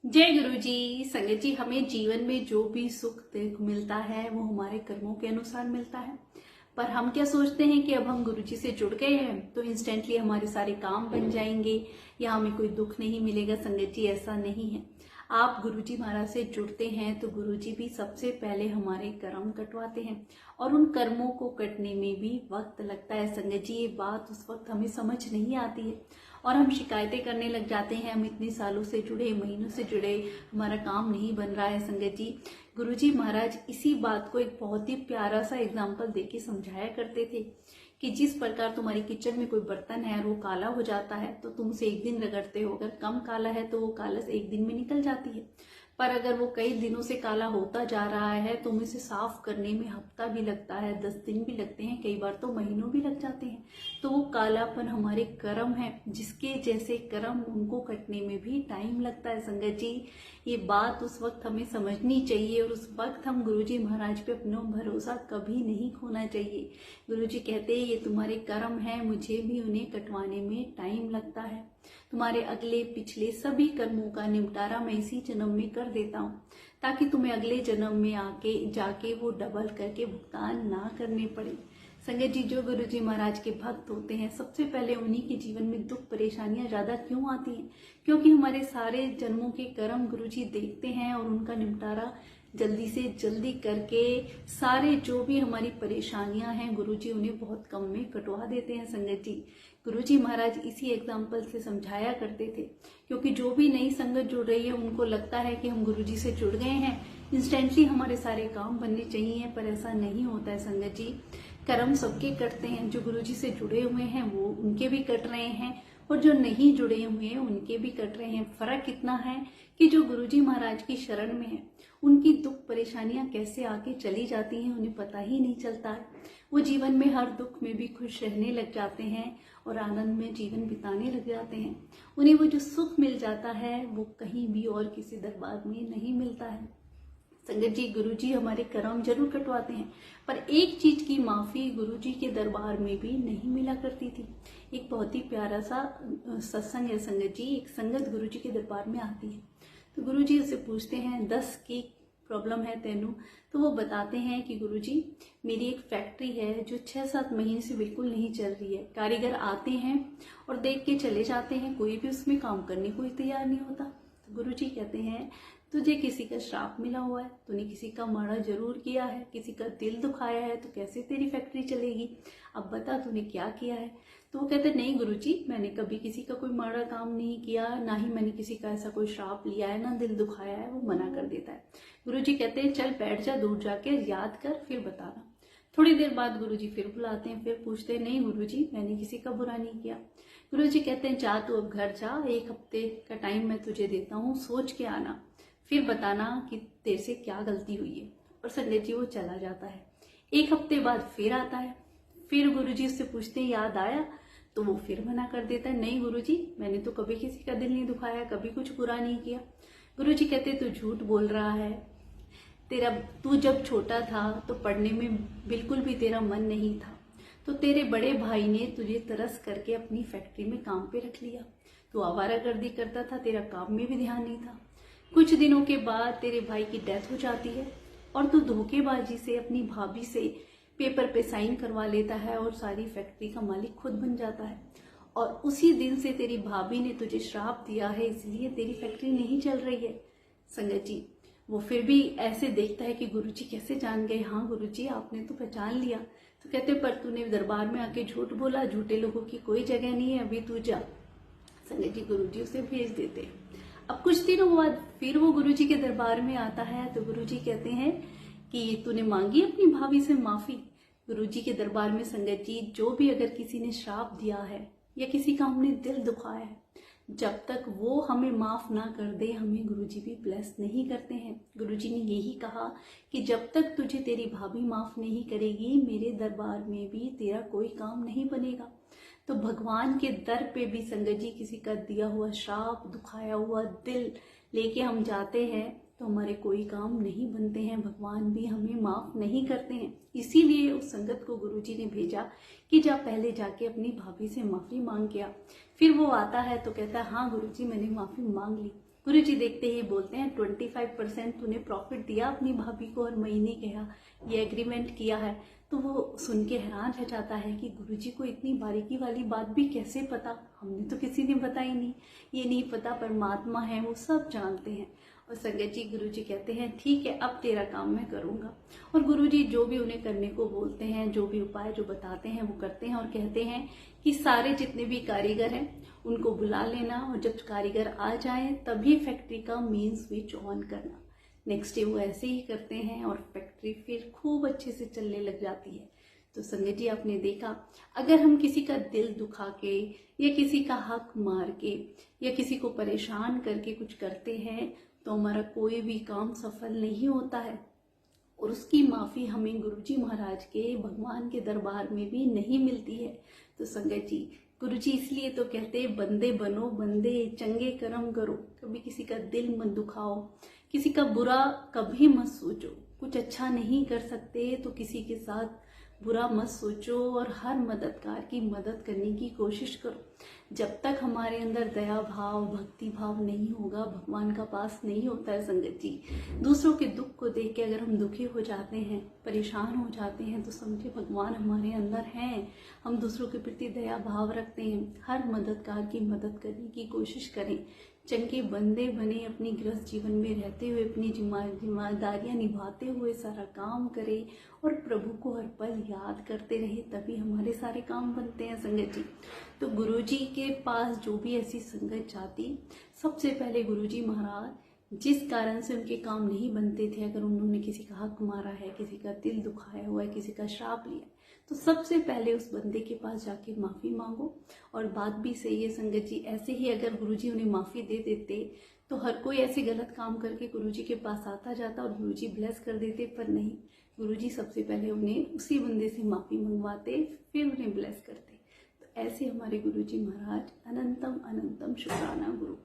जय गुरु जी। संगत जी, हमें जीवन में जो भी सुख दुख मिलता है वो हमारे कर्मों के अनुसार मिलता है। पर हम क्या सोचते हैं कि अब हम गुरु जी से जुड़ गए हैं तो इंस्टेंटली हमारे सारे काम बन जाएंगे या हमें कोई दुख नहीं मिलेगा। संगत जी, ऐसा नहीं है। आप गुरु जी महाराज से जुड़ते हैं तो गुरु जी भी सबसे पहले हमारे कर्म कटवाते हैं और उन कर्मों को कटने में भी वक्त लगता है। संगत जी, ये बात उस वक्त हमें समझ नहीं आती है और हम शिकायतें करने लग जाते हैं। हम इतने सालों से जुड़े, महीनों से जुड़े, हमारा काम नहीं बन रहा है। संगत जी, गुरुजी महाराज इसी बात को एक बहुत ही प्यारा सा एग्जाम्पल देके समझाया करते थे कि जिस प्रकार तुम्हारी किचन में कोई बर्तन है और वो काला हो जाता है तो तुम उसे एक दिन रगड़ते हो, अगर कम काला है तो वो कालस एक दिन में निकल जाती है। पर अगर वो कई दिनों से काला होता जा रहा है तो उसे साफ करने में हफ्ता भी लगता है, 10 दिन भी लगते हैं, कई बार तो महीनों भी लग जाते हैं। तो वो कालापन हमारे कर्म है, जिसके जैसे कर्म उनको कटने में भी टाइम लगता है। संगत जी, ये बात उस वक्त हमें समझनी चाहिए और उस वक्त हम गुरुजी महाराज पे अपना भरोसा कभी नहीं खोना चाहिए। गुरुजी कहते हैं ये तुम्हारे कर्म है, मुझे भी उन्हें कटवाने में टाइम लगता है। तुम्हारे अगले पिछले सभी कर्मों का निपटारा मैं इसी जन्म में कर देता हूँ ताकि तुम्हें अगले जन्म में आके जाके वो डबल करके भुगतान ना करने पड़े। संगत जी, जो गुरु जी महाराज के भक्त होते हैं सबसे पहले उन्हीं के जीवन में दुख परेशानियां ज्यादा क्यों आती हैं? क्योंकि हमारे सारे जन्मों के कर्म गुरु जी देखते हैं और उनका निपटारा जल्दी से जल्दी करके सारे जो भी हमारी परेशानियां हैं गुरु जी उन्हें बहुत कम में कटवा देते हैं। संगत जी, गुरु जी महाराज इसी एग्जाम्पल से समझाया करते थे, क्योंकि जो भी नई संगत जुड़ रही है उनको लगता है कि हम गुरु जी से जुड़ गए हैं, इंस्टेंटली हमारे सारे काम बनने चाहिए, पर ऐसा नहीं होता है। संगत जी, कर्म सबके कटते हैं। जो गुरु जी से जुड़े हुए हैं वो उनके भी कट रहे हैं और जो नहीं जुड़े हुए हैं उनके भी कट रहे हैं। फर्क इतना है कि जो गुरुजी महाराज की शरण में है उनकी दुख परेशानियां कैसे आके चली जाती हैं उन्हें पता ही नहीं चलता है। वो जीवन में हर दुख में भी खुश रहने लग जाते हैं और आनंद में जीवन बिताने लग जाते हैं। उन्हें वो जो सुख मिल जाता है वो कहीं भी और किसी दरबार में नहीं मिलता है। संगत जी, गुरुजी हमारे कर्म जरूर कटवाते हैं, पर एक चीज की माफी गुरुजी के दरबार में भी नहीं मिला करती थी। एक बहुत ही प्यारा सा सत्संग है संगत जी। एक संगत गुरुजी के दरबार में आती है तो गुरुजी उसे पूछते हैं 10 की प्रॉब्लम है तेनू। तो वो बताते हैं कि गुरुजी, मेरी एक फैक्ट्री है जो 6-7 महीने से बिल्कुल नहीं चल रही है। कारीगर आते हैं और देख के चले जाते हैं, कोई भी उसमें काम करने को तैयार नहीं होता। तो गुरुजी कहते हैं तुझे किसी का श्राप मिला हुआ है, तूने किसी का माड़ा जरूर किया है, किसी का दिल दुखाया है, तो कैसे तेरी फैक्ट्री चलेगी? अब बता तूने क्या किया है? तो वो कहते नहीं गुरुजी, मैंने कभी किसी का कोई माड़ा काम नहीं किया, ना ही मैंने किसी का ऐसा कोई श्राप लिया है, ना दिल दुखाया है। वो मना कर देता है। गुरुजी कहते हैं चल बैठ जा, दूर जाके याद कर फिर बताना। थोड़ी देर बाद गुरुजी फिर बुलाते हैं, फिर पूछते हैं नहीं गुरुजी, मैंने किसी का बुरा नहीं किया। गुरुजी कहते हैं जा तू अब घर जा, 1 हफ्ते का टाइम मैं तुझे देता हूँ, सोच के आना, फिर बताना कि तेरे से क्या गलती हुई है। और संगत जी वो चला जाता है। 1 हफ्ते बाद फिर आता है, फिर गुरुजी उससे पूछते हैं याद आया? तो वो फिर मना कर देता है नहीं गुरुजी, मैंने तो कभी किसी का दिल नहीं दुखाया, कभी कुछ बुरा नहीं किया। गुरुजी कहते तू झूठ बोल रहा है, तू जब छोटा था तो पढ़ने में बिल्कुल भी तेरा मन नहीं था, तो तेरे बड़े भाई ने तुझे तरस करके अपनी फैक्ट्री में काम पे रख लिया। तू आवारागर्दी करता था, तेरा काम में भी ध्यान नहीं था। कुछ दिनों के बाद तेरे भाई की डेथ हो जाती है और तू धोखेबाजी से अपनी भाभी से पेपर पे साइन करवा लेता है और सारी फैक्ट्री का मालिक खुद बन जाता है। और उसी दिन से तेरी भाभी ने तुझे श्राप दिया है, इसलिए तेरी फैक्ट्री नहीं चल रही है। संगत जी, वो फिर भी ऐसे देखता है कि गुरुजी कैसे जान गए? हाँ गुरुजी, आपने तो पहचान लिया। तो कहते पर तूने दरबार में आके झूठ बोला, झूठे लोगों की कोई जगह नहीं है, अभी तू जा। संगत जी, गुरुजी उसे भेज देते हैं। अब कुछ दिनों बाद फिर वो गुरुजी के दरबार में आता है तो गुरुजी कहते हैं कि तूने मांगी अपनी भाभी से माफी? गुरुजी के दरबार में संगत जी, जो भी अगर किसी ने श्राप दिया है या किसी का हमने दिल दुखाया है, जब तक वो हमें माफ ना कर दे हमें गुरुजी भी ब्लेस नहीं करते हैं। गुरुजी ने यही कहा कि जब तक तुझे तेरी भाभी माफ नहीं करेगी मेरे दरबार में भी तेरा कोई काम नहीं बनेगा। तो भगवान के दर पे भी संगत जी किसी का दिया हुआ श्राप, दुखाया हुआ दिल लेके हम जाते हैं तो हमारे कोई काम नहीं बनते हैं, भगवान भी हमें माफ नहीं करते हैं। इसीलिए उस संगत को गुरुजी ने भेजा कि जा पहले जाके अपनी भाभी से माफी मांग के आ। फिर वो आता है तो कहता है हाँ गुरुजी, मैंने माफी मांग ली। गुरु जी देखते ही बोलते हैं 25% तूने प्रॉफिट दिया अपनी भाभी को और महीने गया ये एग्रीमेंट किया है। तो वो सुन के हैरान रह जाता है कि गुरु जी को इतनी बारीकी वाली बात भी कैसे पता, हमने तो किसी ने बताई नहीं। ये नहीं पता, परमात्मा है वो सब जानते हैं। और संगत जी गुरु जी कहते हैं ठीक है अब तेरा काम मैं करूंगा। और गुरु जी जो भी उन्हें करने को बोलते हैं, जो भी उपाय जो बताते हैं वो करते हैं और कहते हैं कि सारे जितने भी कारीगर हैं उनको बुला लेना और जब कारीगर आ जाए तभी फैक्ट्री का मेन स्विच ऑन करना। नेक्स्ट डे वो ऐसे ही करते हैं और फैक्ट्री फिर खूब अच्छे से चलने लग जाती है। तो संगत जी आपने देखा, अगर हम किसी का दिल दुखा के या किसी का हक मार के या किसी को परेशान करके कुछ करते हैं तो हमारा कोई भी काम सफल नहीं होता है और उसकी माफी हमें गुरुजी महाराज के भगवान के दरबार में भी नहीं मिलती है। तो संगत जी गुरुजी इसलिए तो कहते हैं बंदे बनो बंदे, चंगे कर्म करो, कभी किसी का दिल मत दुखाओ, किसी का बुरा कभी मत सोचो। कुछ अच्छा नहीं कर सकते तो किसी के साथ बुरा मत सोचो और हर मददगार की मदद करने की कोशिश करो। जब तक हमारे अंदर दया भाव भक्ति भाव नहीं होगा, भगवान का पास नहीं होता है संगत जी। दूसरों के दुख को देख के अगर हम दुखी हो जाते हैं, परेशान हो जाते हैं तो समझे भगवान हमारे अंदर हैं। हम दूसरों के प्रति दया भाव रखते हैं, हर मददगार की मदद करने की कोशिश करें, चंगे बंदे बने, अपनी गृहस्थ जीवन में रहते हुए अपनी जिम्मेदारियां निभाते हुए सारा काम करें और प्रभु को हर पल याद करते रहे, तभी हमारे सारे काम बनते हैं संगत जी। तो गुरुजी के पास जो भी ऐसी संगत जाती, सबसे पहले गुरुजी महाराज जिस कारण से उनके काम नहीं बनते थे, अगर उन्होंने किसी का हक मारा है, किसी का दिल दुखाया हुआ है, किसी का श्राप लिया, तो सबसे पहले उस बंदे के पास जाके माफी मांगो। और बात भी सही है संगत जी, ऐसे ही अगर गुरुजी उन्हें माफी दे देते तो हर कोई ऐसे गलत काम करके गुरुजी के पास आता जाता और गुरुजी ब्लेस कर देते, पर नहीं, गुरुजी सबसे पहले उन्हें उसी बंदे से माफी मंगवाते फिर उन्हें ब्लेस करते। तो ऐसे हमारे गुरुजी महाराज, अनंतम अनंतम शुक्राना गुरु।